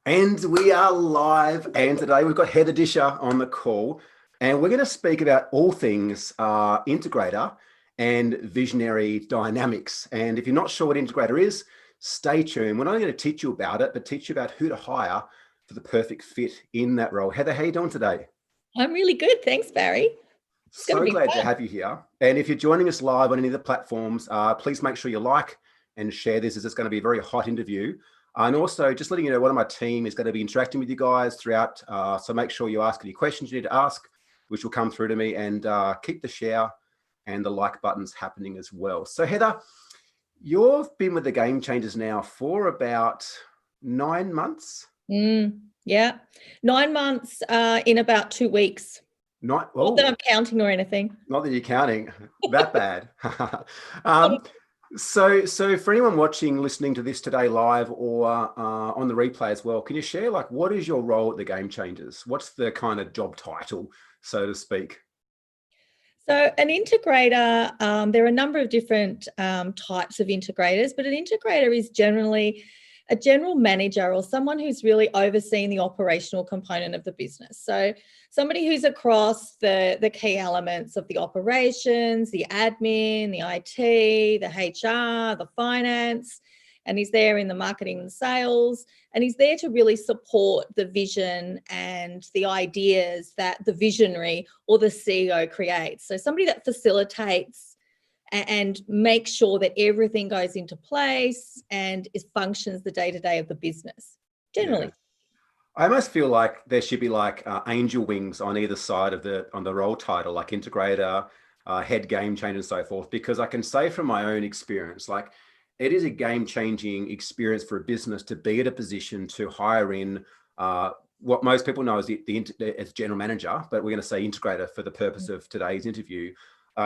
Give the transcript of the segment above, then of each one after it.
And we are live. And today we've got Heather Disher on the call. And we're going to speak about all things integrator and visionary dynamics. And if you're not sure what integrator is, stay tuned. We're not only going to teach you about it, but teach you about who to hire for the perfect fit in that role. Heather, how are you doing today? I'm really good. Thanks, Barry. It's going to So be glad to fun. have you here. And if you're joining us live on any of the platforms, please make sure you like and share this, as it's going to be a very hot interview. And also, just letting you know, one of my team is going to be interacting with you guys throughout. So make sure you ask any questions you need to ask, which will come through to me, and keep the share and the like buttons happening as well. So Heather, you've been with the Game Changers now for about 9 months. Yeah. 9 months in about 2 weeks. Not that I'm counting or anything. Not that you're counting, that bad. So for anyone watching, listening to this today live or on the replay as well, can you share, like, what is your role at the Game Changers? What's the kind of job title, so to speak? So an integrator, there are a number of different types of integrators, but an integrator is generally a general manager or someone who's really overseeing the operational component of the business. So somebody who's across the key elements of the operations, the admin, the IT, the HR, the finance, and he's there in the marketing and sales, and he's there to really support the vision and the ideas that the visionary or the CEO creates. So somebody that facilitates and make sure that everything goes into place and it functions the day-to-day of the business, generally. Yeah. I almost feel like there should be like angel wings on either side of on the role title, like integrator, head game changer, and so forth, because I can say from my own experience, like, it is a game-changing experience for a business to be at a position to hire in what most people know as as general manager, but we're going to say integrator for the purpose of today's interview,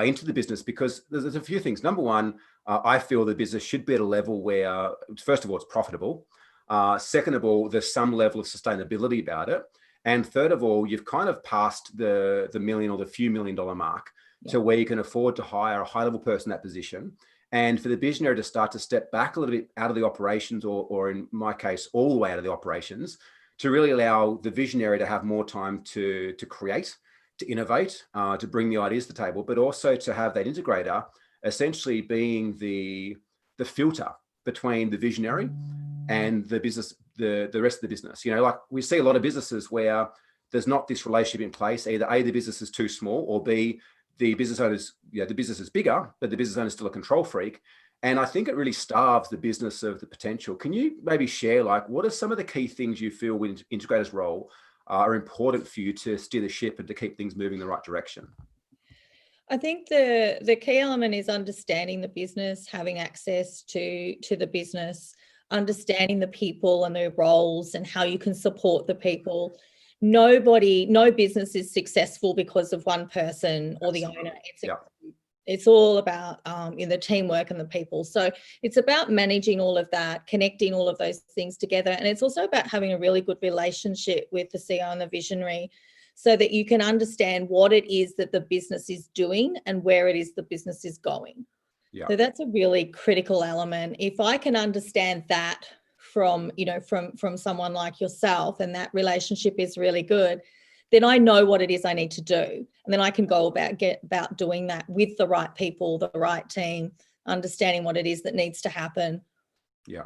into the business, because there's a few things. Number one, I feel the business should be at a level where, first of all, it's profitable. Second of all, there's some level of sustainability about it. And third of all, you've kind of passed the million or the few $1 million mark to where you can afford to hire a high-level person in that position. And for the visionary to start to step back a little bit out of the operations, or in my case, all the way out of the operations, to really allow the visionary to have more time to create, to innovate, to bring the ideas to the table, but also to have that integrator essentially being the filter between the visionary and the business, the rest of the business. You know, like, we see a lot of businesses where there's not this relationship in place. Either A, the business is too small, or B, the business owner's, the business is bigger, but the business owner is still a control freak. And I think it really starves the business of the potential. Can you maybe share, like, what are some of the key things you feel with integrator's role are important for you to steer the ship and to keep things moving in the right direction? I think the key element is understanding the business, having access to the business, understanding the people and their roles and how you can support the people. No business is successful because of one person or the owner. It's all about the teamwork and the people. So it's about managing all of that, connecting all of those things together. And it's also about having a really good relationship with the CEO and the visionary, so that you can understand what it is that the business is doing and where it is the business is going. Yeah. So that's a really critical element. If I can understand that from someone like yourself, and that relationship is really good, then I know what it is I need to do. And then I can go about doing that with the right people, the right team, understanding what it is that needs to happen. Yeah.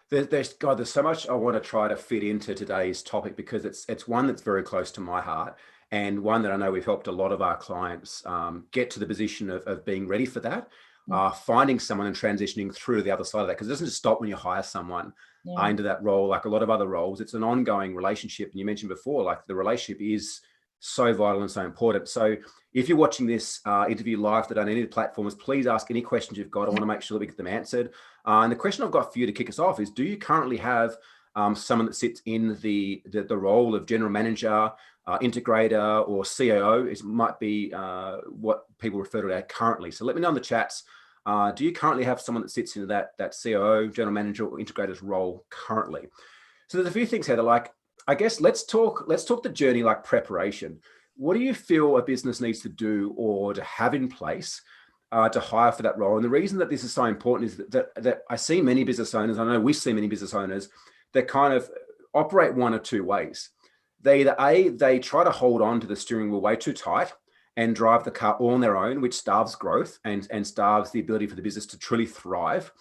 There's so much I want to try to fit into today's topic, because it's one that's very close to my heart, and one that I know we've helped a lot of our clients get to the position of being ready for that, finding someone and transitioning through to the other side of that, because it doesn't just stop when you hire someone into that role. Like a lot of other roles, it's an ongoing relationship. And you mentioned before, like, the relationship is so vital and so important. So if you're watching this interview live today on any of the platforms, please ask any questions you've got. I want to make sure that we get them answered. And the question I've got for you to kick us off is, do you currently have someone that sits in the role of general manager, integrator, or COO? It might be what people refer to that currently. So let me know in the chats. Do you currently have someone that sits in that COO, general manager, or integrator's role currently? So there's a few things, Heather. Like, I guess let's talk the journey, like preparation. What do you feel a business needs to do or to have in place to hire for that role? And the reason that this is so important is that I see many business owners, I know we see many business owners that kind of operate one of two ways. They either they try to hold on to the steering wheel way too tight and drive the car all on their own, which starves growth and starves the ability for the business to truly thrive.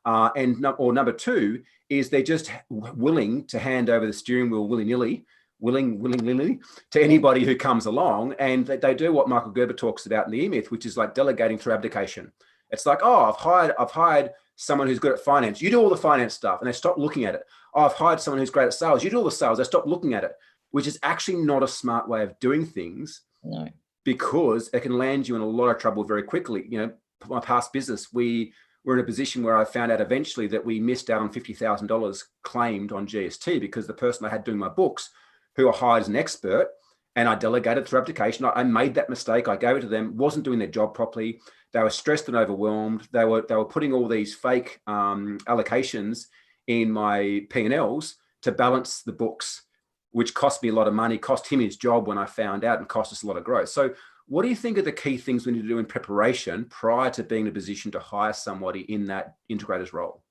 Or number two is they're just willing to hand over the steering wheel willy-nilly to anybody who comes along, and they do what Michael Gerber talks about in the E-Myth, which is like delegating through abdication. It's like, oh, I've hired someone who's good at finance. You do all the finance stuff, and they stop looking at it. Oh, I've hired someone who's great at sales. You do all the sales. They stop looking at it, which is actually not a smart way of doing things. No. Because it can land you in a lot of trouble very quickly. You know, my past business, we were in a position where I found out eventually that we missed out on $50,000 claimed on GST because the person I had doing my books, who I hired as an expert, and I delegated through abdication. I made that mistake. I gave it to them, wasn't doing their job properly. They were stressed and overwhelmed. They were putting all these fake allocations in my P&Ls to balance the books, which cost me a lot of money, cost him his job when I found out, and cost us a lot of growth. So what do you think are the key things we need to do in preparation prior to being in a position to hire somebody in that integrator's role?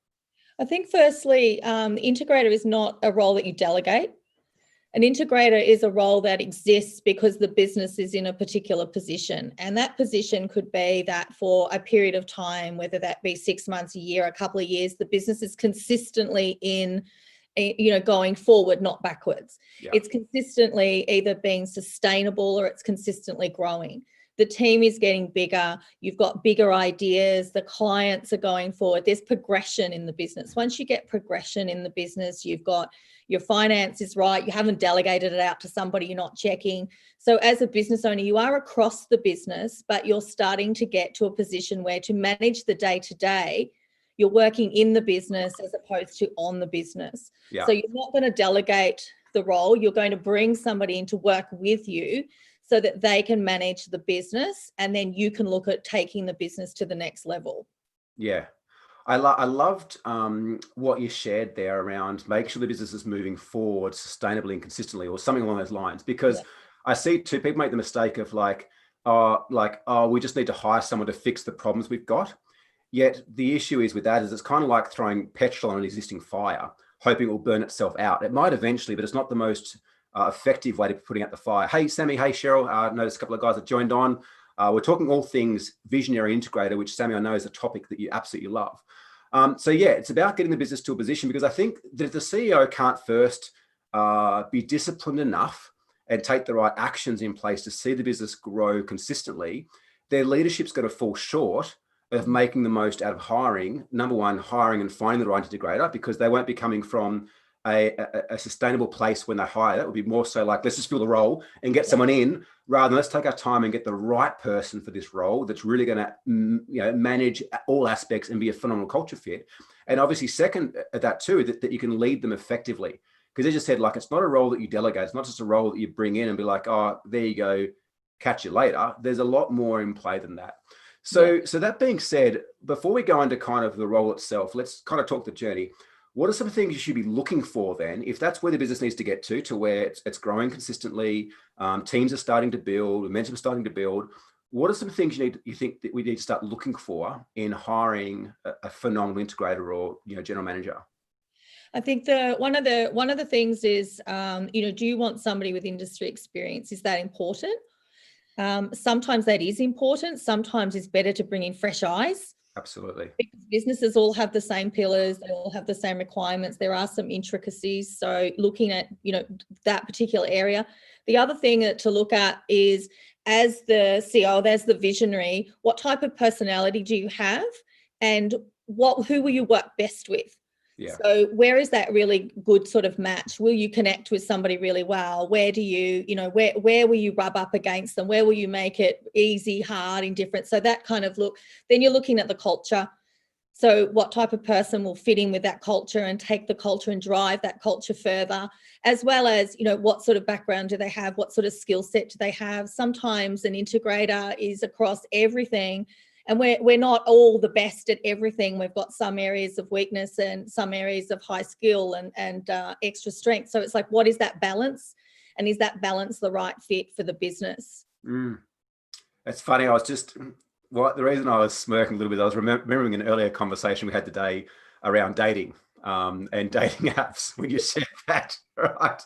I think firstly, integrator is not a role that you delegate. An integrator is a role that exists because the business is in a particular position. And that position could be that for a period of time, whether that be 6 months, a year, a couple of years, the business is consistently in, going forward, not backwards. Yeah. It's consistently either being sustainable or it's consistently growing. The team is getting bigger. You've got bigger ideas. The clients are going forward. There's progression in the business. Once you get progression in the business, you've got your finances right. You haven't delegated it out to somebody you're not checking. So as a business owner, you are across the business, but you're starting to get to a position where to manage the day-to-day, you're working in the business as opposed to on the business. Yeah. So you're not going to delegate the role. You're going to bring somebody in to work with you so that they can manage the business, and then you can look at taking the business to the next level. Yeah. I loved what you shared there around making sure the business is moving forward sustainably and consistently, or something along those lines, because I see two people make the mistake of we just need to hire someone to fix the problems we've got. Yet the issue is with that is it's kind of like throwing petrol on an existing fire, hoping it will burn itself out. It might eventually, but it's not the most effective way to be putting out the fire. Hey, Sammy. Hey, Cheryl. I noticed a couple of guys that joined on. We're talking all things visionary integrator, which, Sammy, I know is a topic that you absolutely love. So yeah, it's about getting the business to a position, because I think that if the CEO can't first be disciplined enough and take the right actions in place to see the business grow consistently, their leadership's going to fall short of making the most out of hiring. Number one, hiring and finding the right integrator, because they won't be coming from a sustainable place when they hire. That would be more so like, let's just fill the role and get someone in, rather than let's take our time and get the right person for this role that's really going to manage all aspects and be a phenomenal culture fit. And obviously second at that too, that you can lead them effectively, because as you said, like, it's not a role that you delegate. It's not just a role that you bring in and be like, oh, there you go, catch you later. There's a lot more in play than that. So that being said, before we go into kind of the role itself, let's kind of talk the journey. What are some things you should be looking for then, if that's where the business needs to get to where it's growing consistently, teams are starting to build, momentum is starting to build? What are some things you think that we need to start looking for in hiring a phenomenal integrator or general manager? I think one of the things is do you want somebody with industry experience? Is that important? Sometimes that is important. Sometimes it's better to bring in fresh eyes. Absolutely. Because businesses all have the same pillars, they all have the same requirements. There are some intricacies. So looking at, that particular area. The other thing to look at is, as the CEO, as the visionary, what type of personality do you have, and who will you work best with? Yeah. So where is that really good sort of match? Will you connect with somebody really well? Where do you, where will you rub up against them? Where will you make it easy, hard, indifferent? So that kind of look. Then you're looking at the culture. So what type of person will fit in with that culture and take the culture and drive that culture further, as well as, what sort of background do they have? What sort of skill set do they have? Sometimes an integrator is across everything, and we're not all the best at everything. We've got some areas of weakness and some areas of high skill and extra strength. So it's like, what is that balance? And is that balance the right fit for the business? It's funny. The reason I was smirking a little bit, I was remembering an earlier conversation we had today around dating. and dating apps when you said that, right?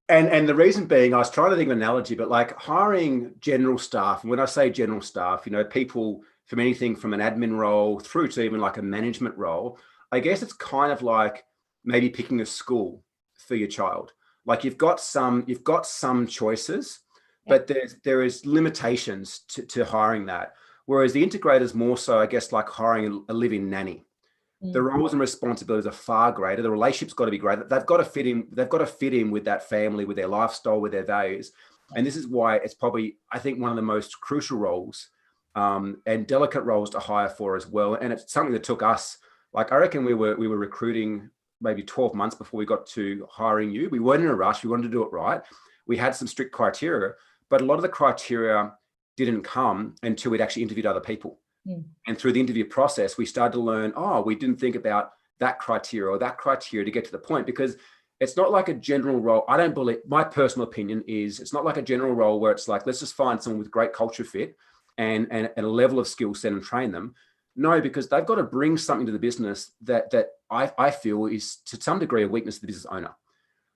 And the reason being, I was trying to think of an analogy, but like hiring general staff, and when I say general staff, people from anything from an admin role through to even like a management role, I guess it's kind of like maybe picking a school for your child. Like you've got some choices, but there is limitations to hiring that. Whereas the integrator is more so, I guess, like hiring a live-in nanny. The roles and responsibilities are far greater. The relationship's got to be great. They've got to fit in. They've got to fit in with that family, with their lifestyle, with their values. And this is why it's probably, I think, one of the most crucial roles and delicate roles to hire for as well. And it's something that took us, like, I reckon we were recruiting maybe 12 months before we got to hiring you. We weren't in a rush. We wanted to do it right. We had some strict criteria, but a lot of the criteria didn't come until we'd actually interviewed other people. And through the interview process, we started to learn, we didn't think about that criteria or that criteria to get to the point, because it's not like a general role. I don't believe, my personal opinion is, it's not like a general role where it's like, let's just find someone with great culture fit and a level of skill set and train them. No, because they've got to bring something to the business that I feel is to some degree a weakness of the business owner.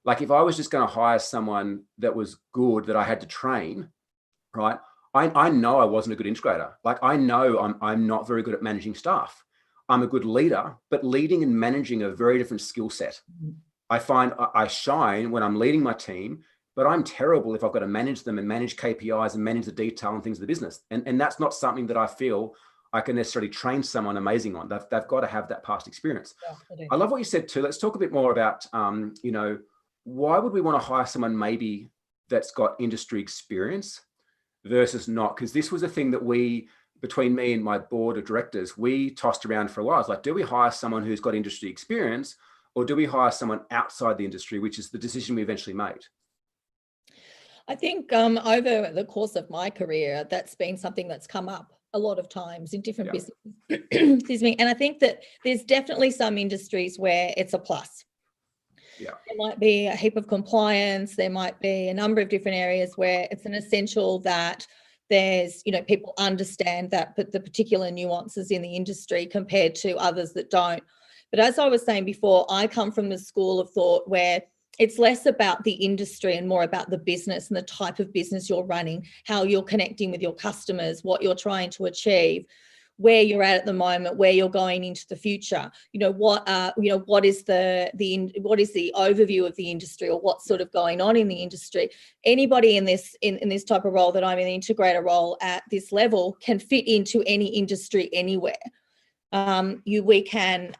Like if I was just going to hire someone that was good, that I had to train, right? I know I wasn't a good integrator. Like I know I'm not very good at managing staff. I'm a good leader, but leading and managing are a very different skill set. I find I shine when I'm leading my team, but I'm terrible if I've got to manage them and manage KPIs and manage the detail and things of the business. And that's not something that I feel I can necessarily train someone amazing on. They've got to have that past experience. Yeah, I love what you said too. Let's talk a bit more about, why would we want to hire someone maybe that's got industry experience versus not? Because this was a thing that between me and my board of directors, we tossed around for a while. It's like, do we hire someone who's got industry experience, or do we hire someone outside the industry, which is the decision we eventually made? I think over the course of my career, that's been something that's come up a lot of times in different businesses. Excuse me. And I think that there's definitely some industries where it's a plus. Yeah. There might be a heap of compliance. There might be a number of different areas where it's an essential that there's, people understand that, but the particular nuances in the industry compared to others that don't. But as I was saying before, I come from the school of thought where it's less about the industry and more about the business and the type of business you're running, how you're connecting with your customers, what you're trying to achieve, where you're at the moment, where you're going into the future. What is the overview of the industry, or what's sort of going on in the industry. Anybody in this type of role that I'm in, the integrator role at this level, can fit into any industry anywhere. We can,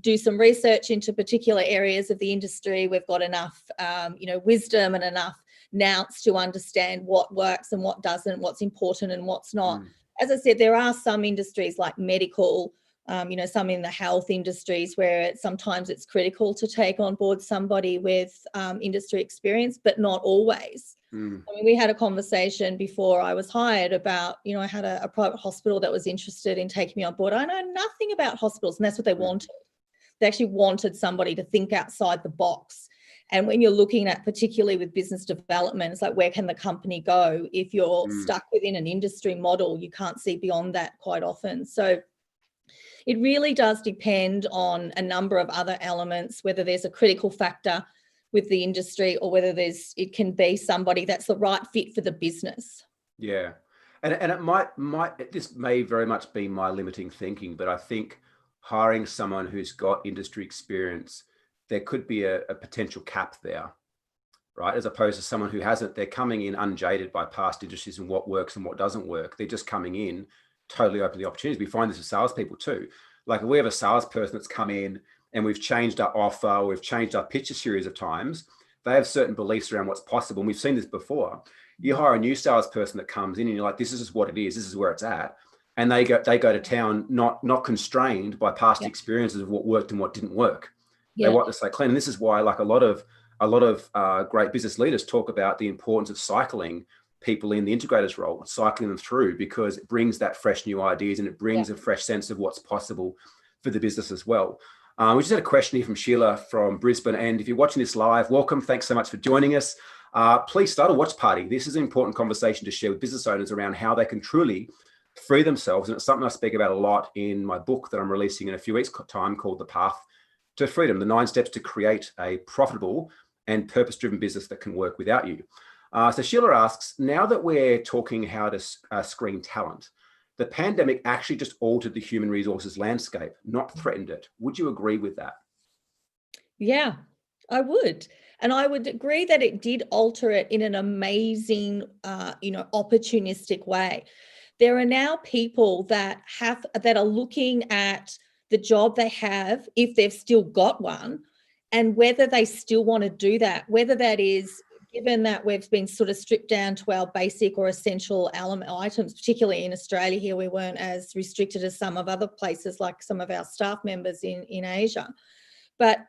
do some research into particular areas of the industry. We've got enough, wisdom and enough nous to understand what works and what doesn't, what's important and what's not. As I said, there are some industries like medical, some in the health industries where sometimes it's critical to take on board somebody with industry experience, but not always. I mean, we had a conversation before I was hired about, I had a private hospital that was interested in taking me on board. I know nothing about hospitals, and that's what they wanted. They actually wanted somebody to think outside the box. And when you're looking at, particularly with business development, it's like, where can the company go? If you're stuck within an industry model, you can't see beyond that quite often. So it really does depend on a number of other elements, whether there's a critical factor with the industry or whether it can be somebody that's the right fit for the business. Yeah. And this may very much be my limiting thinking, but I think hiring someone who's got industry experience, there could be a potential cap there, right? As opposed to someone who hasn't. They're coming in unjaded by past industries and what works and what doesn't work. They're just coming in totally open to the opportunities. We find this with salespeople too. Like if we have a salesperson that's come in and we've changed our offer, we've changed our pitch a series of times, they have certain beliefs around what's possible. And we've seen this before. You hire a new salesperson that comes in and you're like, this is what it is. This is where it's at. And they go to town, not constrained by past experiences of what worked and what didn't work. They want to stay clean. And this is why, like a lot of great business leaders talk about the importance of cycling people in the integrator's role, cycling them through, because it brings that fresh new ideas and it brings a fresh sense of what's possible for the business as well. We just had a question here from Sheila from Brisbane. And if you're watching this live, welcome. Thanks so much for joining us. Please start a watch party. This is an important conversation to share with business owners around how they can truly free themselves. And it's something I speak about a lot in my book that I'm releasing in a few weeks' time called The Path to Freedom, the 9 steps to create a profitable and purpose-driven business that can work without you. So Sheila asks, now that we're talking how to screen talent, the pandemic actually just altered the human resources landscape, not threatened it. Would you agree with that? Yeah, I would. And I would agree that it did alter it in an amazing, opportunistic way. There are now people that are looking at the job they have, if they've still got one, and whether they still want to do that, whether that is, given that we've been sort of stripped down to our basic or essential element items, particularly in Australia here, we weren't as restricted as some of other places, like some of our staff members in Asia. But,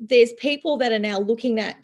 there's people that are now looking at,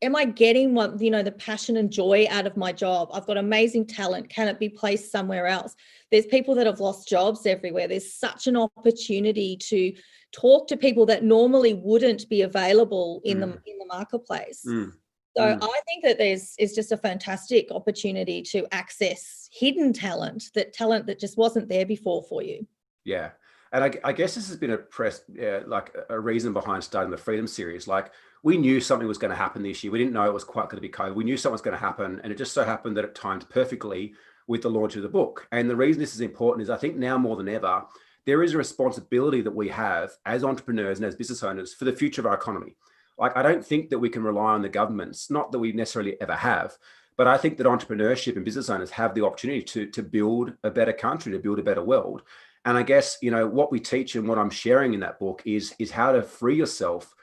am I getting what, the passion and joy out of my job? I've got amazing talent. Can it be placed somewhere else? There's people that have lost jobs everywhere. There's such an opportunity to talk to people that normally wouldn't be available in the marketplace. So I think that is just a fantastic opportunity to access hidden talent that just wasn't there before for you. Yeah. And I guess this has been a reason behind starting the Freedom series. Like, we knew something was going to happen this year. We didn't know it was quite going to be COVID. We knew something was going to happen. And it just so happened that it timed perfectly with the launch of the book. And the reason this is important is I think now more than ever, there is a responsibility that we have as entrepreneurs and as business owners for the future of our economy. Like, I don't think that we can rely on the governments, not that we necessarily ever have, but I think that entrepreneurship and business owners have the opportunity to build a better country, to build a better world. And I guess, what we teach and what I'm sharing in that book is how to free yourself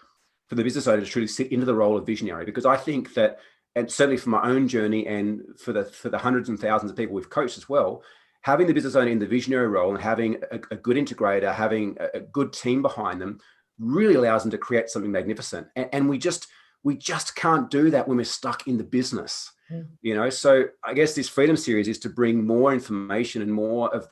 for the business owner to truly sit into the role of visionary. Because I think that, and certainly for my own journey and for the hundreds and thousands of people we've coached as well, having the business owner in the visionary role and having a good integrator, having a good team behind them really allows them to create something magnificent. And we just can't do that when we're stuck in the business. So I guess this Freedom series is to bring more information and more of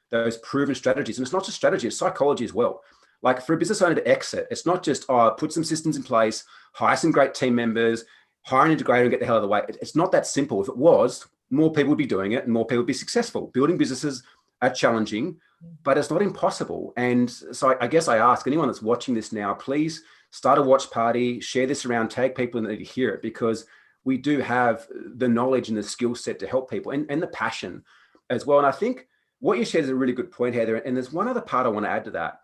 those proven strategies. And it's not just strategy, it's psychology as well. Like, for a business owner to exit, it's not just put some systems in place, hire some great team members, hire an integrator and get the hell out of the way. It's not that simple. If it was, more people would be doing it and more people would be successful. Building businesses are challenging, but it's not impossible. And so I guess I ask anyone that's watching this now, please start a watch party, share this around, tag people that need to hear it, because we do have the knowledge and the skill set to help people and the passion as well. And I think what you shared is a really good point, Heather. And there's one other part I want to add to that.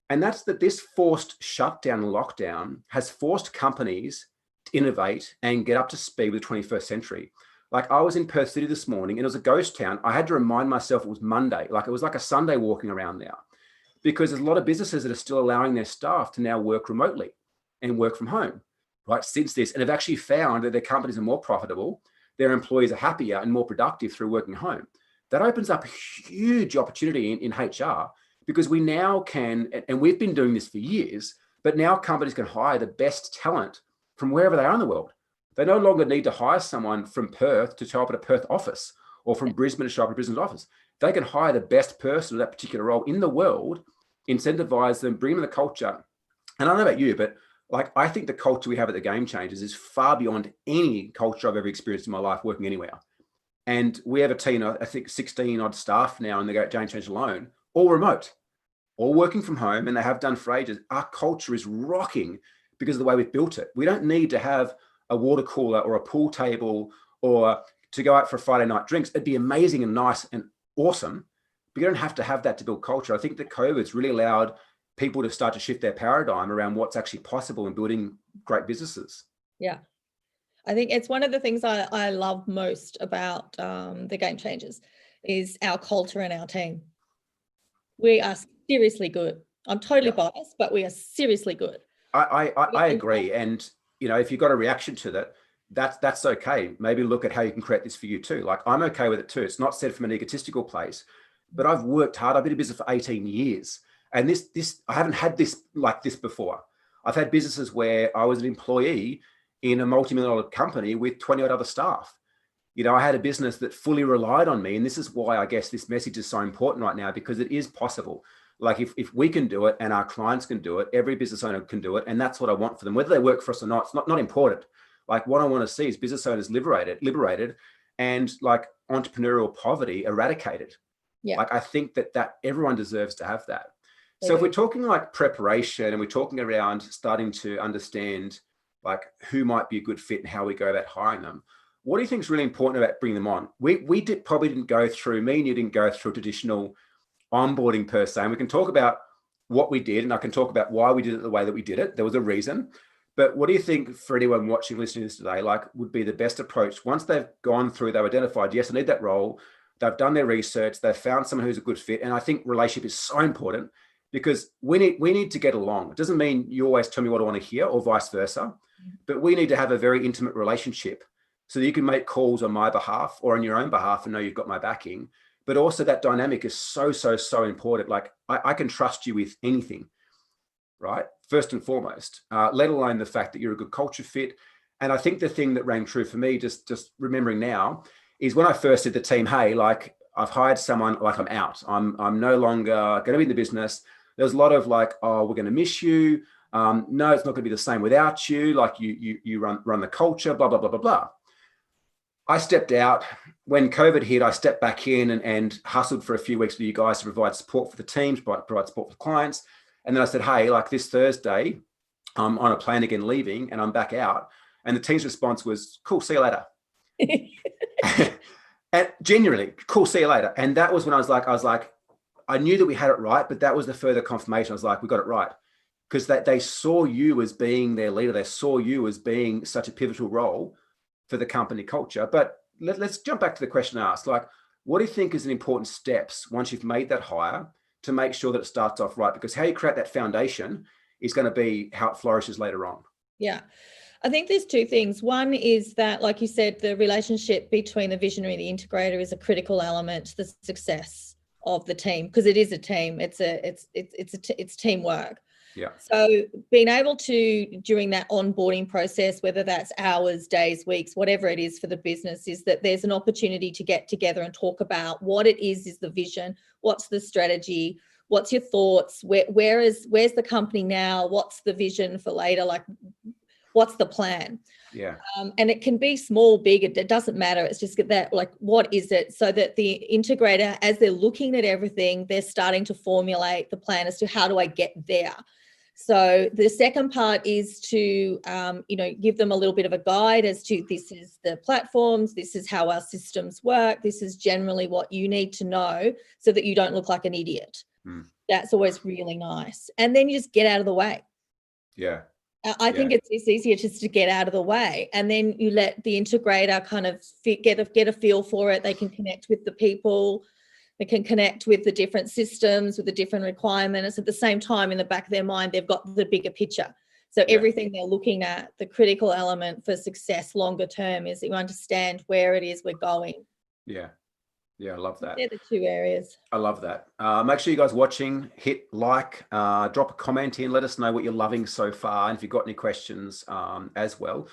And that's that this forced shutdown and lockdown has forced companies to innovate and get up to speed with the 21st century. Like, I was in Perth City this morning and it was a ghost town. I had to remind myself it was Monday. Like, it was like a Sunday walking around now, because there's a lot of businesses that are still allowing their staff to now work remotely and work from home, right, since this, and have actually found that their companies are more profitable, their employees are happier and more productive through working home. That opens up a huge opportunity in HR, because we now can, and we've been doing this for years, but now companies can hire the best talent from wherever they are in the world. They no longer need to hire someone from Perth to show up at a Perth office or from Brisbane to show up at a Brisbane office. They can hire the best person for that particular role in the world, incentivize them, bring them the culture. And I don't know about you, but like, I think the culture we have at the Game Changers is far beyond any culture I've ever experienced in my life working anywhere. And we have a team, I think 16 odd staff now in the Game Changers alone, all remote, all working from home, and they have done for ages. Our culture is rocking because of the way we've built it. We don't need to have a water cooler or a pool table or to go out for Friday night drinks. It'd be amazing and nice and awesome, but you don't have to have that to build culture. I think that COVID's really allowed people to start to shift their paradigm around what's actually possible in building great businesses. Yeah. I think it's one of the things I love most about the Game Changers is our culture and our team. We are seriously good. I'm totally biased, but we are seriously good. I agree. And, if you've got a reaction to that, that's okay. Maybe look at how you can create this for you too. Like, I'm okay with it too. It's not said from an egotistical place, but I've worked hard. I've been in business for 18 years. And this I haven't had this like this before. I've had businesses where I was an employee in a multi-million-dollar company with 20 odd other staff. I had a business that fully relied on me. And this is why I guess this message is so important right now, because it is possible. Like, if we can do it and our clients can do it, every business owner can do it. And that's what I want for them, whether they work for us or not. It's not important. Like, what I want to see is business owners liberated and like entrepreneurial poverty eradicated. Yeah. Like, I think that everyone deserves to have that. They So if do. we're talking like preparation and we're talking around starting to understand like who might be a good fit and how we go about hiring them, what do you think is really important about bringing them on? We probably didn't go through, me and you didn't go through traditional onboarding per se. And we can talk about what we did, and I can talk about why we did it the way that we did it. There was a reason. But what do you think for anyone watching, listening to this today, like would be the best approach once they've gone through, they've identified, yes, I need that role, they've done their research, they've found someone who's a good fit. And I think relationship is so important because we need to get along. It doesn't mean you always tell me what I want to hear or vice versa, but we need to have a very intimate relationship so that you can make calls on my behalf or on your own behalf and know you've got my backing. But also that dynamic is so important. Like I can trust you with anything, right? First and foremost, let alone the fact that you're a good culture fit. And I think the thing that rang true for me, just remembering now, is when I first said to the team, hey, like I've hired someone, like I'm out. I'm no longer going to be in the business. There's a lot of like, oh, we're going to miss you. No, it's not going to be the same without you. Like you run the culture, blah, blah, blah, blah, blah. I stepped out. When COVID hit, I stepped back in and hustled for a few weeks with you guys to provide support for the teams, provide support for clients. And then I said, hey, like this Thursday, I'm on a plane again leaving and I'm back out. And the team's response was, cool, see you later. And genuinely, cool, see you later. And that was when I was like, I knew that we had it right, but that was the further confirmation. I was like, we got it right. Because they saw you as being their leader. They saw you as being such a pivotal role for the company culture. But let's jump back to the question asked. Like, what do you think is an important steps once you've made that hire to make sure that it starts off right? Because how you create that foundation is going to be how it flourishes later on. Yeah. I think there's two things. One is that, like you said, the relationship between the visionary and the integrator is a critical element to the success of the team, because it is a team. It's teamwork. Yeah. So being able to, during that onboarding process, whether that's hours, days, weeks, whatever it is for the business, is that there's an opportunity to get together and talk about what it is the vision, what's the strategy, what's your thoughts, where's the company now, what's the vision for later, like what's the plan? Yeah. And it can be small, big, it doesn't matter. It's just that, like, what is it? So that the integrator, as they're looking at everything, they're starting to formulate the plan as to how do I get there? So the second part is to, give them a little bit of a guide as to, this is the platforms, this is how our systems work, this is generally what you need to know so that you don't look like an idiot. That's always really nice. And then you just get out of the way. Yeah. I think it's easier just to get out of the way, and then you let the integrator kind of get a feel for it. They can connect with the people, they can connect with the different systems, with the different requirements. At the same time, in the back of their mind, they've got the bigger picture. So everything they're looking at, the critical element for success longer term is that you understand where it is we're going. Yeah. Yeah, I love that. They're the two areas. I love that. Make sure you guys watching, hit like, drop a comment in, let us know what you're loving so far, and if you've got any questions as well.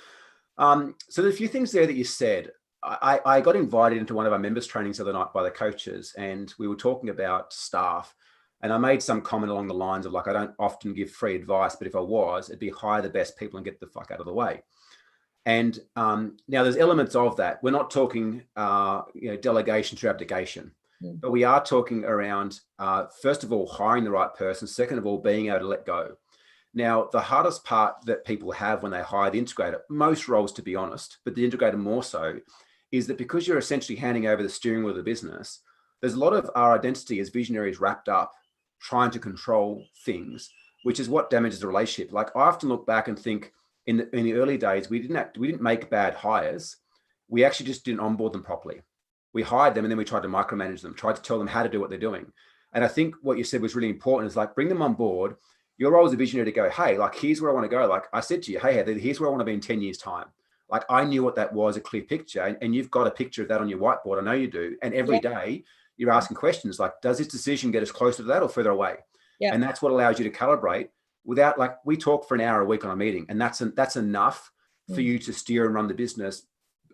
So there's a few things there that you said. I got invited into one of our members trainings the other night by the coaches, and we were talking about staff. And I made some comment along the lines of like, I don't often give free advice, but if I was, it'd be hire the best people and get the fuck out of the way. And now there's elements of that. We're not talking, delegation to abdication, but we are talking around, first of all, hiring the right person. Second of all, being able to let go. Now, the hardest part that people have when they hire the integrator, most roles, to be honest, but the integrator more so, is that because you're essentially handing over the steering wheel of the business, there's a lot of our identity as visionaries wrapped up trying to control things, which is what damages the relationship. Like, I often look back and think, in the early days, we didn't make bad hires. We actually just didn't onboard them properly. We hired them and then we tried to micromanage them, tried to tell them how to do what they're doing. And I think what you said was really important, is like, bring them on board. Your role as a visionary to go, hey, like, here's where I want to go. Like I said to you, hey, Heather, here's where I want to be in 10 years time. Like, I knew what that was, a clear picture. And you've got a picture of that on your whiteboard. I know you do. And every day you're asking questions like, does this decision get us closer to that or further away? Yeah. And that's what allows you to calibrate. Without, like, we talk for an hour a week on a meeting, and that's enough for you to steer and run the business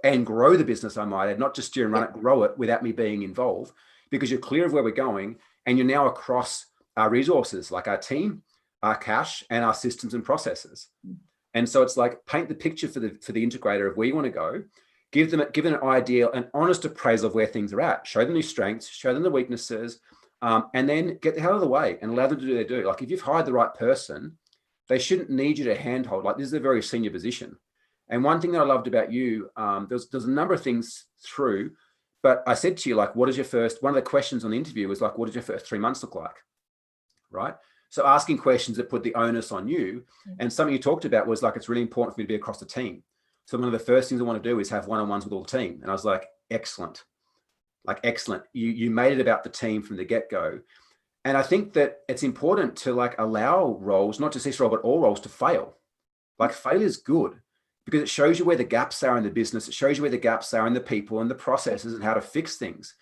and grow the business, I might add, not just steer and run it, grow it without me being involved, because you're clear of where we're going and you're now across our resources, like our team, our cash, and our systems and processes. And so it's like, paint the picture for the integrator of where you want to go, give them an idea, an honest appraisal of where things are at, show them your strengths, show them the weaknesses, and then get the hell out of the way and allow them to do their do. Like if you've hired the right person, they shouldn't need you to handhold. Like this is a very senior position. And one thing that I loved about you, there's a number of things through, but I said to you, like, one of the questions on the interview was like, what did your first 3 months look like? Right? So asking questions that put the onus on you. And something you talked about was like, it's really important for me to be across the team. So one of the first things I want to do is have one-on-ones with all the team. And I was like, excellent. Like, excellent. You made it about the team from the get-go. And I think that it's important to like allow roles, not just this role, but all roles to fail. Like failure is good because it shows you where the gaps are in the business. It shows you where the gaps are in the people and the processes and how to fix things.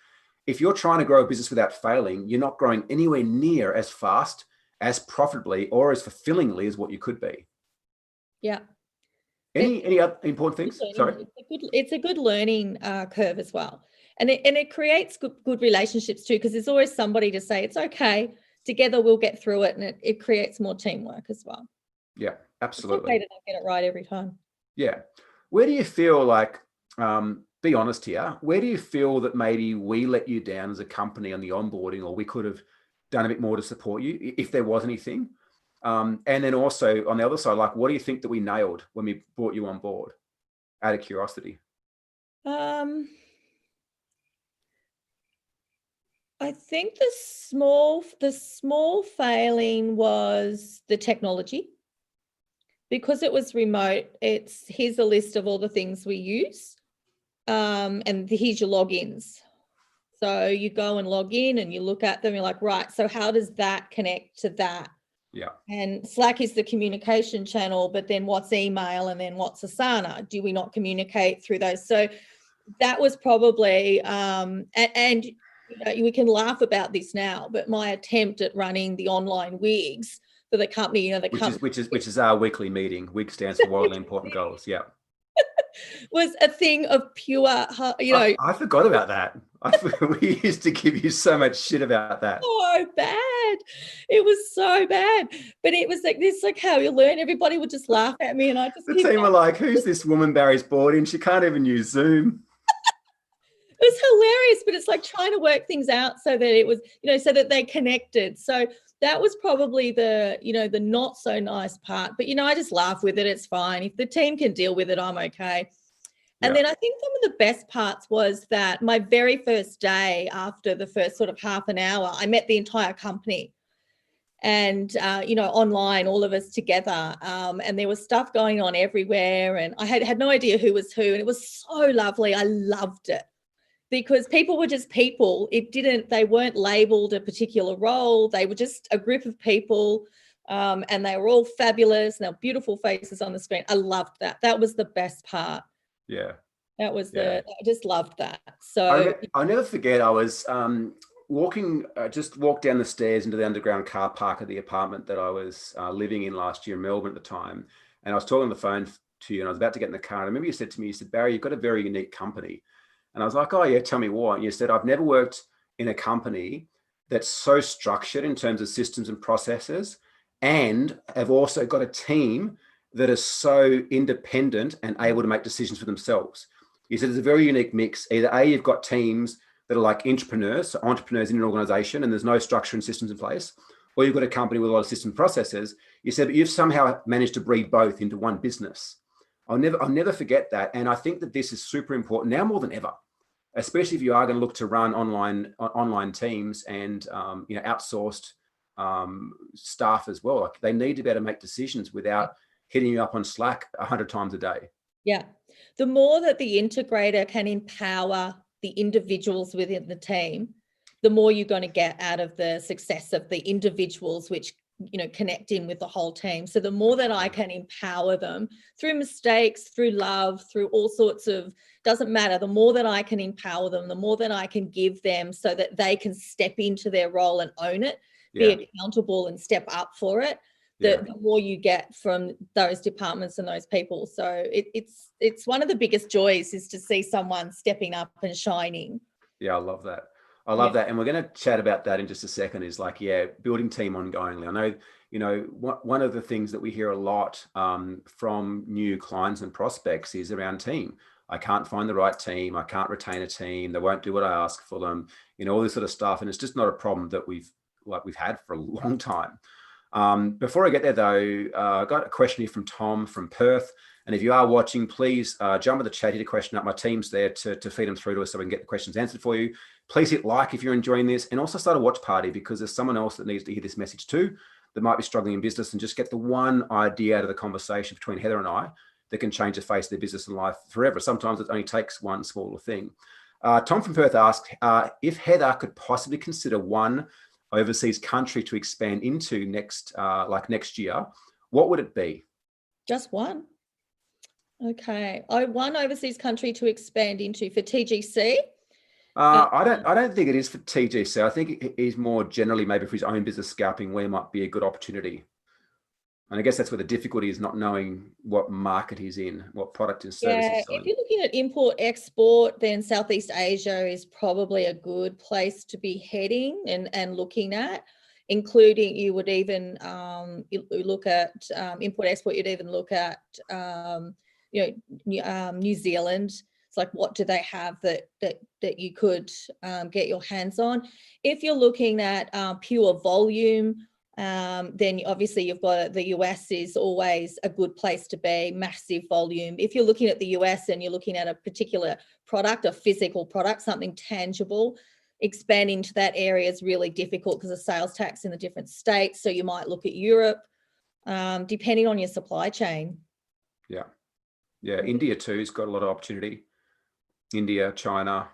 If you're trying to grow a business without failing, you're not growing anywhere near as fast, as profitably, or as fulfillingly as what you could be. Yeah. Any other important things? Sorry. It's a good learning curve as well. And it creates good relationships too, because there's always somebody to say, it's okay, together we'll get through it. And it creates more teamwork as well. Yeah, absolutely. It's okay to not get it right every time. Yeah. Where do you feel like, be honest here, where do you feel that maybe we let you down as a company on the onboarding, or we could have done a bit more to support you, if there was anything? And then also on the other side, like, what do you think that we nailed when we brought you on board, out of curiosity? I think the small failing was the technology. Because it was remote, here's a list of all the things we use, and here's your logins. So you go and log in and you look at them, you're like, right, so how does that connect to that? Yeah. And Slack is the communication channel, but then what's email and then what's Asana? Do we not communicate through those? So that was probably, and we can laugh about this now, but my attempt at running the online wigs for the company, which is our weekly meeting. WIG stands for Wildly Important Goals. Yeah. was a thing of pure, I forgot about that. We used to give you so much shit about that. So bad. It was so bad. But it was like this, like how you learn. Everybody would just laugh at me, and I just. The team were like, "Who's this woman Barry's brought in? She can't even use Zoom." It was hilarious, but it's like trying to work things out so that it was, so that they connected. So that was probably the not so nice part. But, I just laugh with it. It's fine. If the team can deal with it, I'm okay. And then I think some of the best parts was that my very first day, after the first sort of half an hour, I met the entire company. And, online, all of us together. And there was stuff going on everywhere. And I had no idea who was who. And it was so lovely. I loved it. Because people were just people. They weren't labeled a particular role. They were just a group of people, and they were all fabulous, and they were beautiful faces on the screen. I loved that. That was the best part. Yeah. That was I just loved that. So I'll never forget, I was just walked down the stairs into the underground car park of the apartment that I was living in last year in Melbourne at the time. And I was talking on the phone to you, and I was about to get in the car. And I remember you said to me, Barry, you've got a very unique company. And I was like, oh yeah, tell me what. And you said, I've never worked in a company that's so structured in terms of systems and processes, and have also got a team that is so independent and able to make decisions for themselves. You said it's a very unique mix. Either A, you've got teams that are like entrepreneurs, so entrepreneurs in an organization, and there's no structure and systems in place, or you've got a company with a lot of system processes. You said, but you've somehow managed to breed both into one business. I'll never forget that. And I think that this is super important now more than ever, especially if you are going to look to run online teams and outsourced staff as well. Like, they need to be able to make decisions without hitting you up on Slack 100 times a day. Yeah. The more that the integrator can empower the individuals within the team, the more you're going to get out of the success of the individuals, which connect in with the whole team. So the more that I can empower them through mistakes, through love, through all sorts of, doesn't matter, the more that I can empower them, the more that I can give them so that they can step into their role and own it, be accountable and step up for it, the more you get from those departments and those people. So it's one of the biggest joys is to see someone stepping up and shining. Yeah, I love that. I love that. And we're going to chat about that in just a second, is like, building team ongoingly. I know, one of the things that we hear a lot from new clients and prospects is around team. I can't find the right team. I can't retain a team. They won't do what I ask for them, all this sort of stuff. And it's just not a problem that we've had for a long time. Before I get there though, I got a question here from Tom from Perth. And if you are watching, please jump in the chat, hit a question up. My team's there to feed them through to us so we can get the questions answered for you. Please hit like if you're enjoying this, and also start a watch party, because there's someone else that needs to hear this message too, that might be struggling in business, and just get the one idea out of the conversation between Heather and I that can change the face of their business and life forever. Sometimes it only takes one smaller thing. Tom from Perth asked if Heather could possibly consider one overseas country to expand into next year, what would it be? Just one. Okay. One overseas country to expand into for TGC. I don't think it is for TGC. I think it is more generally maybe for his own business scalping, where might be a good opportunity. And I guess that's where the difficulty is, not knowing what market he's in, what product and service he's selling. If you're looking at import export, then Southeast Asia is probably a good place to be heading and looking at, including you would even you look at import export. You'd even look at New Zealand. It's like, what do they have that you could get your hands on? If you're looking at pure volume, then obviously you've got the US is always a good place to be, massive volume. If you're looking at the US and you're looking at a particular product, a physical product, something tangible, expanding to that area is really difficult because of sales tax in the different states. So you might look at Europe, depending on your supply chain. Yeah, India too has got a lot of opportunity. India, China.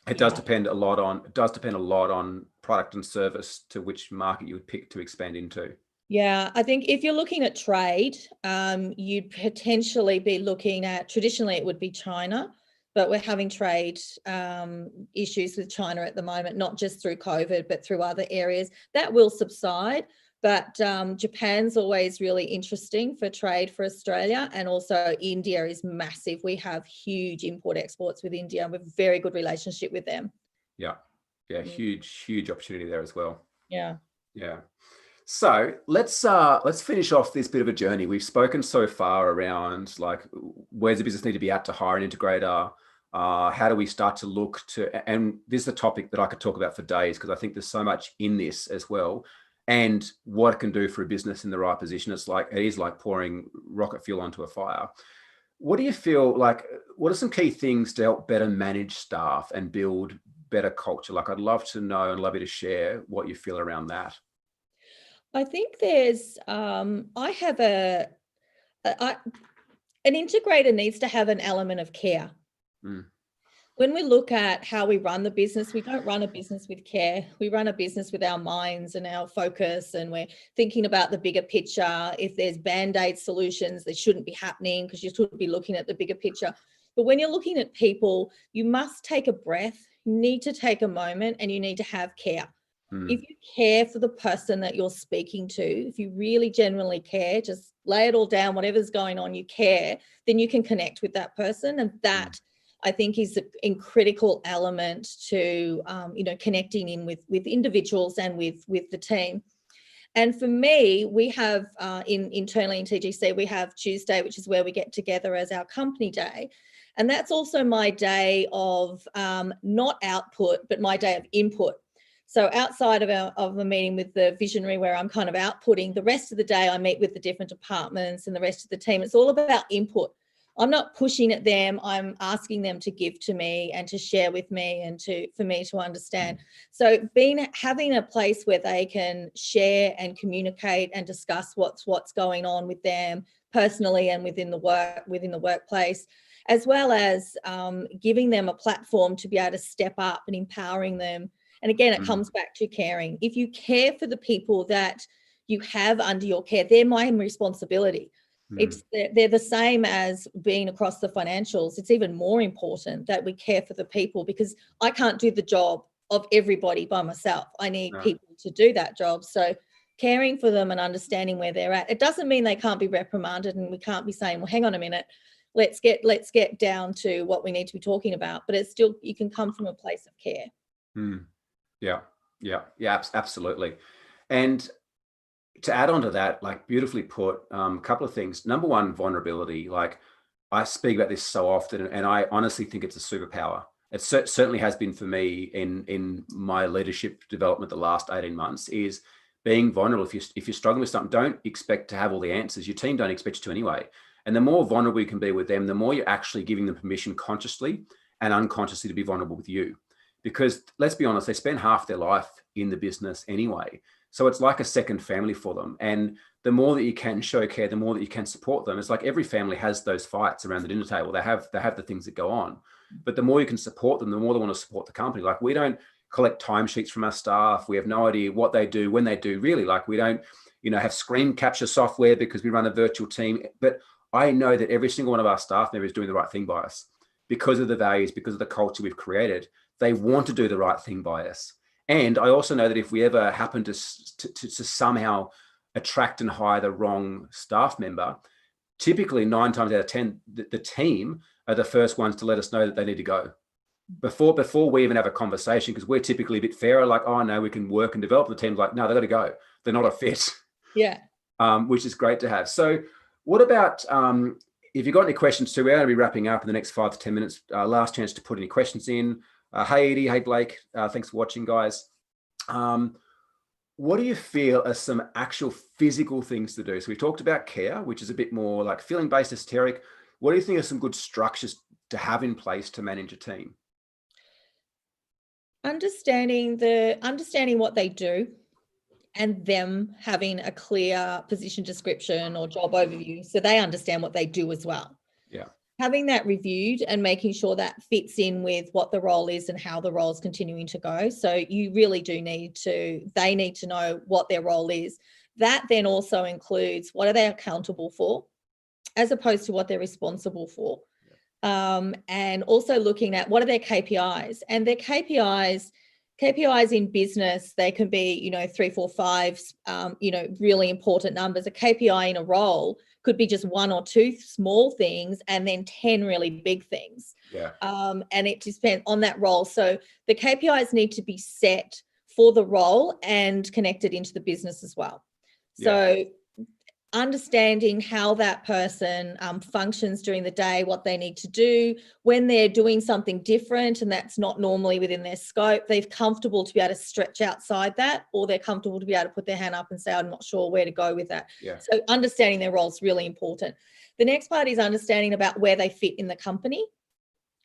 It does depend a lot on product and service to which market you would pick to expand into. Yeah, I think if you're looking at trade, you'd potentially be looking at, traditionally it would be China, but we're having trade issues with China at the moment, not just through COVID, but through other areas. That will subside. But Japan's always really interesting for trade for Australia, and also India is massive. We have huge import exports with India, and we have a very good relationship with them. Yeah, huge opportunity there as well. Yeah. So let's finish off this bit of a journey. We've spoken so far around like, where's the business need to be at to hire an integrator? How do we start to look to, and this is a topic that I could talk about for days, because I think there's so much in this as well. And what it can do for a business in the right position. It is like pouring rocket fuel onto a fire. What do you feel like, what are some key things to help better manage staff and build better culture? Like, I'd love to know and love you to share what you feel around that. I think there's, an integrator needs to have an element of care. When we look at how we run the business, we don't run a business with care. We run a business with our minds and our focus, and we're thinking about the bigger picture. If there's band-aid solutions, they shouldn't be happening because you should be looking at the bigger picture. But when you're looking at people, you must take a breath, you need to take a moment, and you need to have care. If you care for the person that you're speaking to, if you really genuinely care, just lay it all down, whatever's going on, you care, then you can connect with that person. And that I think is a critical element to, connecting in with individuals and with the team. And for me, we have internally in TGC, we have Tuesday, which is where we get together as our company day. And that's also my day of not output, but my day of input. So outside of a meeting with the visionary where I'm kind of outputting, the rest of the day I meet with the different departments and the rest of the team. It's all about input. I'm not pushing at them. I'm asking them to give to me and to share with me and for me to understand. So having a place where they can share and communicate and discuss what's going on with them personally and within the workplace, as well as giving them a platform to be able to step up and empowering them. And again, it comes back to caring. If you care for the people that you have under your care, they're my responsibility. They're the same as being across the financials. It's even more important that we care for the people, because I can't do the job of everybody by myself. I need people to do that job. So caring for them and understanding where they're at. It doesn't mean they can't be reprimanded, and we can't be saying, well, hang on a minute, let's get down to what we need to be talking about. But it's still, you can come from a place of care. Yeah, absolutely. And to add on to that, like beautifully put, a couple of things. Number one, vulnerability. Like, I speak about this so often, and I honestly think it's a superpower. It certainly has been for me in my leadership development the last 18 months, is being vulnerable. If you're struggling with something, don't expect to have all the answers. Your team don't expect you to anyway. And the more vulnerable you can be with them, the more you're actually giving them permission consciously and unconsciously to be vulnerable with you. Because let's be honest, they spend half their life in the business anyway. So it's like a second family for them. And the more that you can show care, the more that you can support them. It's like every family has those fights around the dinner table. They have the things that go on. But the more you can support them, the more they want to support the company. Like, we don't collect timesheets from our staff. We have no idea what they do, when they do, really. Like, we don't, have screen capture software because we run a virtual team. But I know that every single one of our staff members is doing the right thing by us because of the values, because of the culture we've created. They want to do the right thing by us. And I also know that if we ever happen to somehow attract and hire the wrong staff member, typically 9 times out of 10, the team are the first ones to let us know that they need to go before we even have a conversation, because we're typically a bit fairer, like, oh no, we can work and develop. The team's like, no, they got to go. They're not a fit. Yeah. Which is great to have. So what about, if you've got any questions too, we're going to be wrapping up in the next 5 to 10 minutes. Last chance to put any questions in. Hey, Edie. Hey, Blake. Thanks for watching, guys. What do you feel are some actual physical things to do? So we talked about care, which is a bit more like feeling-based, esoteric. What do you think are some good structures to have in place to manage a team? Understanding what they do, and them having a clear position description or job overview, so they understand what they do as well. Yeah. Having that reviewed and making sure that fits in with what the role is and how the role is continuing to go. So you really do they need to know what their role is. That then also includes what are they accountable for, as opposed to what they're responsible for. And also looking at what are their KPIs, and their KPIs in business, they can be, 3, 4, 5, really important numbers. A KPI in a role could be just 1 or 2 small things and then 10 really big things. Yeah. And it depends on that role. So the KPIs need to be set for the role and connected into the business as well. So understanding how that person functions during the day, what they need to do when they're doing something different and that's not normally within their scope, they're comfortable to be able to stretch outside that, or they're comfortable to be able to put their hand up and say, I'm not sure where to go with that. Yeah. So understanding their role is really important. The next part is understanding about where they fit in the company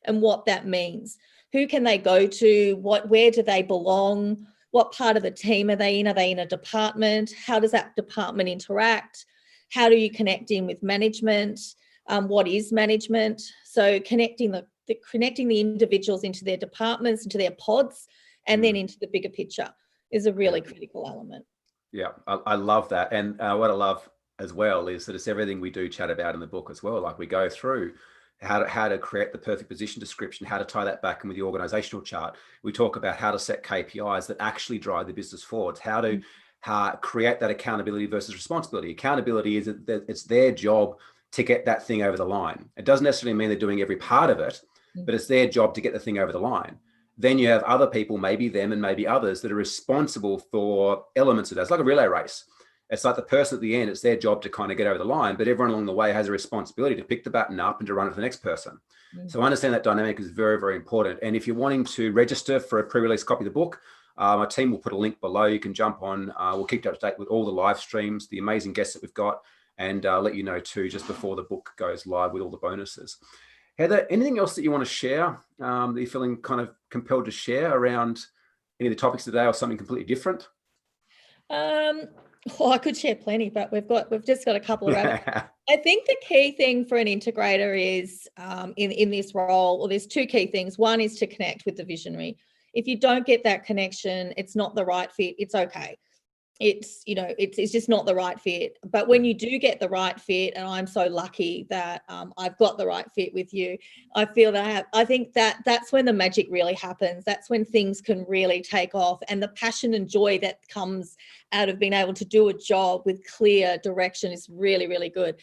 and what that means. Who can they go to? Where do they belong? What part of the team are they in? Are they in a department? How does that department interact? How do you connect in with management? What is management? So connecting the individuals into their departments, into their pods, and then into the bigger picture is a really critical element. Yeah, I love that. And what I love as well is that it's everything we do chat about in the book as well. Like, we go through how to create the perfect position description, how to tie that back in with the organizational chart. We talk about how to set KPIs that actually drive the business forwards, how to create that accountability versus responsibility. Accountability is that it's their job to get that thing over the line. It doesn't necessarily mean they're doing every part of it, but it's their job to get the thing over the line. Then you have other people, maybe them and maybe others, that are responsible for elements of that. It's like a relay race. It's like the person at the end, it's their job to kind of get over the line, but everyone along the way has a responsibility to pick the baton up and to run it to the next person. So understand that dynamic is very, very important. And if you're wanting to register for a pre-release copy of the book, my team will put a link below. You can jump on. We'll keep you up to date with all the live streams, the amazing guests that we've got, and let you know too, just before the book goes live with all the bonuses. Heather, anything else that you want to share that you're feeling kind of compelled to share around any of the topics today, or something completely different? I could share plenty, but we've just got a couple of rabbits. I think the key thing for an integrator is in this role, or there's 2 key things. One is to connect with the visionary. If you don't get that connection, it's not the right fit. It's okay. It's just not the right fit. But when you do get the right fit, and I'm so lucky that I've got the right fit with you, I feel that I think that's when the magic really happens. That's when things can really take off, and the passion and joy that comes out of being able to do a job with clear direction is really, really good.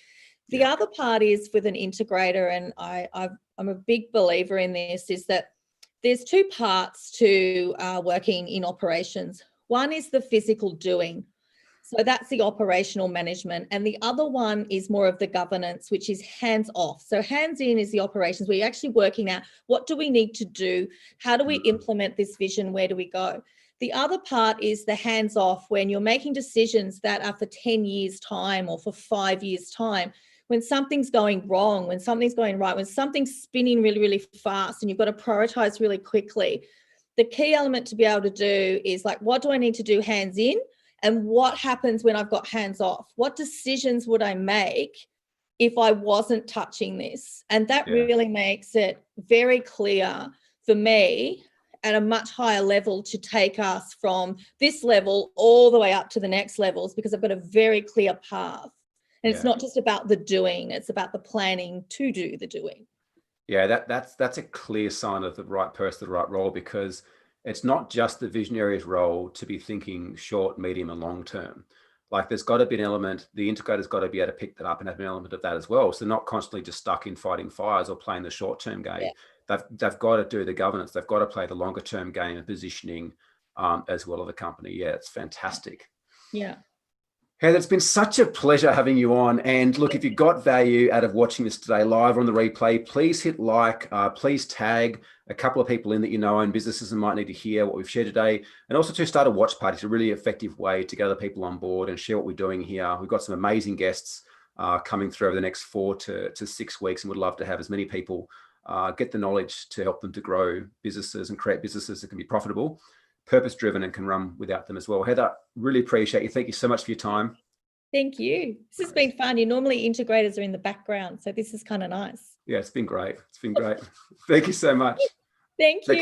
The other part is with an integrator, and I'm a big believer in this, is that there's 2 parts to working in operations. One is the physical doing. So that's the operational management. And the other one is more of the governance, which is hands off. So hands in is the operations where you're actually working out what do we need to do? How do we implement this vision? Where do we go? The other part is the hands off when you're making decisions that are for 10 years time or for 5 years time. When something's going wrong, when something's going right, when something's spinning really, really fast and you've got to prioritize really quickly, the key element to be able to do is like, what do I need to do hands in? And what happens when I've got hands off? What decisions would I make if I wasn't touching this? And that really makes it very clear for me at a much higher level to take us from this level all the way up to the next levels, because I've got a very clear path. And it's not just about the doing, it's about the planning to do the doing. Yeah, that's a clear sign of the right person, the right role, because it's not just the visionary's role to be thinking short, medium, and long term. Like there's got to be an element, the integrator's got to be able to pick that up and have an element of that as well. So they're not constantly just stuck in fighting fires or playing the short-term game. They've got to do the governance. They've got to play the longer-term game of positioning as well of the company. Yeah, it's fantastic. Yeah. Heather, it's been such a pleasure having you on. And look, if you got value out of watching this today live or on the replay, please hit like, please tag a couple of people in that you know own businesses and might need to hear what we've shared today. And also to start a watch party. It's a really effective way to gather people on board and share what we're doing here. We've got some amazing guests coming through over the next 4 to 6 weeks, and would love to have as many people get the knowledge to help them to grow businesses and create businesses that can be profitable, purpose-driven, and can run without them as well. Heather, really appreciate you. Thank you so much for your time. Thank you. This has been fun. Normally integrators are in the background, so this is kind of nice. Yeah, it's been great. It's been great. Thank you so much. Thank you.